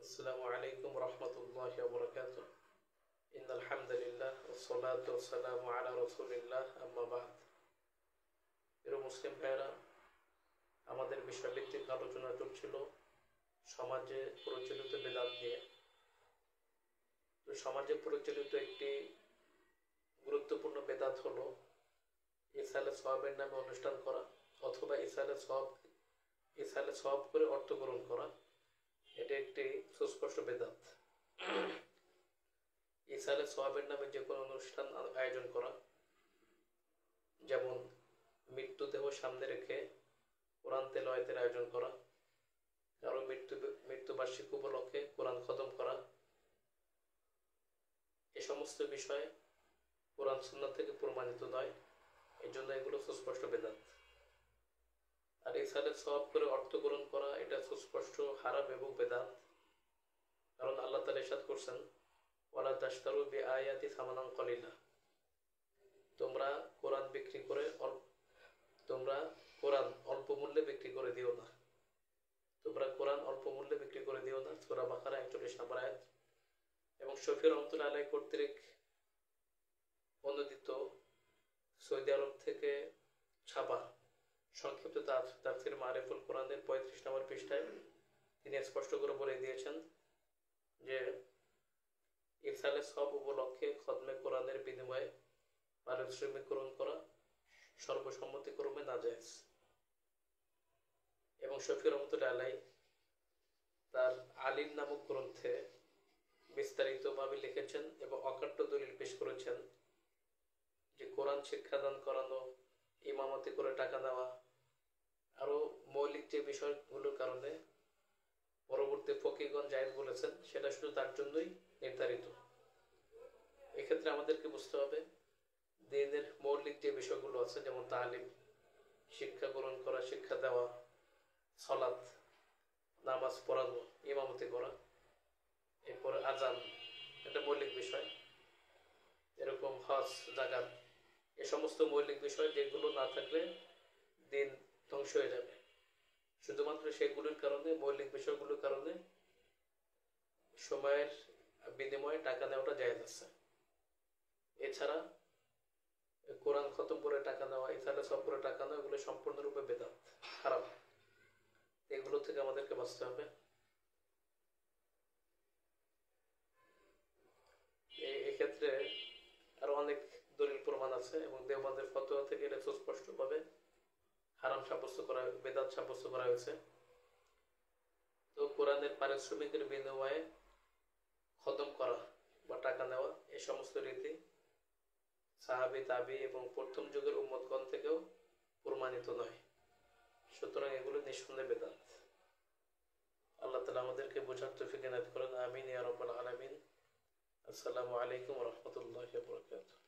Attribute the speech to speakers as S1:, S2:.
S1: السلام عليكم ورحمة الله وبركاته إن الحمد لله والصلاة والسلام على رسول الله أما بعد প্রিয় মুসলিম ভাইরা, আমাদের বিষয়ভিত্তিক আলোচনা চলছিল সমাজে প্রচলিত বিদআত নিয়ে। তো সমাজে প্রচলিত একটি গুরুত্বপূর্ণ বিদআত হলো ইসালে সওয়াবের নামে অনুষ্ঠান করা অথবা ইসালে সওয়াব করে অর্থ গ্রহণ করা। এটা একটি সুস্পষ্ট বিদআত। ইসালে সওয়াবের নামে যে কোনো অনুষ্ঠান আয়োজন করা, যেমন মৃত্যুদেহ সামনে রেখে কোরআন তেলাওয়াতের আয়োজন করা, কারো মৃত্যুবার্ষিকী উপলক্ষে কোরআন খতম করা, এ সমস্ত বিষয় কোরআন সুন্নাহ থেকে প্রমাণিত নয়। এই জন্য এগুলো সুস্পষ্ট বিদআত। আর ইসালে সওয়াব করে অর্থ গ্রহণ করা, এটা সুস্পষ্ট হারাম এবং বিদআত। কারণ আল্লাহ তাআলা ইরশাদ করছেন, ওয়ালা তাশতারু বিআয়াতি সামানান কলিলা, তোমরা কোরআন অল্প মূল্যে বিক্রি করে দিও না। সূরা বাকারা 41 নম্বর আয়াত। এবং শফি রহমতুল্লাহ আলাইহি কর্তৃক অনুদিত সৌদি আরব থেকে ছাপা সংক্ষিপ্ত তাফসীর মারিফুল কোরআনের 35 নম্বর পৃষ্ঠায় তিনি স্পষ্ট করে বলে দিয়েছেন যে ইরসালে সওয়াব উপলক্ষে খতমে কোরআনের বিনিময়ে পারিশ্রমিক গ্রহণ করা সর্বসম্মতিক্রমে নাজায়েজ। এবং শফি রহমতুল্লাহ আলাইহি তার আলিম নামক গ্রন্থে বিস্তারিতভাবে লিখেছেন এবং অকাট্য দলিল পেশ করেছেন যে কোরআন শিক্ষাদান করানো, ইমামতি করে টাকা নেওয়া, আরো মৌলিক যে বিষয়গুলোর কারণে পরবর্তী ফকিহগণ জায়েজ বলেছেন, সেটা শুধু তার জন্যই নির্ধারিত। এক্ষেত্রে আমাদেরকে বুঝতে হবে দ্বীনের মৌলিক যে বিষয়গুলো আছে, যেমন তালিম, শিক্ষা গ্রহণ করা, শিক্ষা দেওয়া, সালাত, নামাজ পড়ানো, ইমামতি করা, এরপরে আজান, এটা মৌলিক বিষয়। এরকম হজ, যাকাত, এ সমস্ত মৌলিক বিষয় যেগুলো না থাকলে দিন ধ্বংস হয়ে যাবে। শুধুমাত্র সেগুলোর কারণে, মৌলিক বিষয়গুলোর কারণে সময়ের বিনিময়ে টাকা নেওয়াটা জায়েজ আছে। এছাড়া কোরআন খতম করে টাকা নেওয়া, ইসালে সওয়াব করে টাকা নেওয়া, এগুলো সম্পূর্ণরূপে বিদআত, হারাম। এগুলো থেকে আমাদেরকে বাঁচতে হবে। এক্ষেত্রে আরো অনেক দলিল প্রমাণ আছে এবং দেওবন্দের ফতোয়া থেকে এটা সুস্পষ্টভাবে হারাম সাব্যস্ত করা, বিদআত সাব্যস্ত করা হয়েছে। তো কোরআনের পারিশ্রমিকের বিনিময়ে খতম করা বা টাকা নেওয়া, এই সমস্ত রীতি সাহাবী, তাবী এবং প্রথম যুগের উম্মতগণ থেকেও প্রমাণিত নয়। সুতরাং এগুলো নিঃসন্দেহে বিদআত। আল্লাহ তাআলা আমাদেরকে বোঝার তৌফিক এনায়েত করেন। আমিন ইয়া রাব্বাল আলামিন। আসসালামু আলাইকুম ওয়া রাহমাতুল্লাহি ওয়া বারাকাতুহু।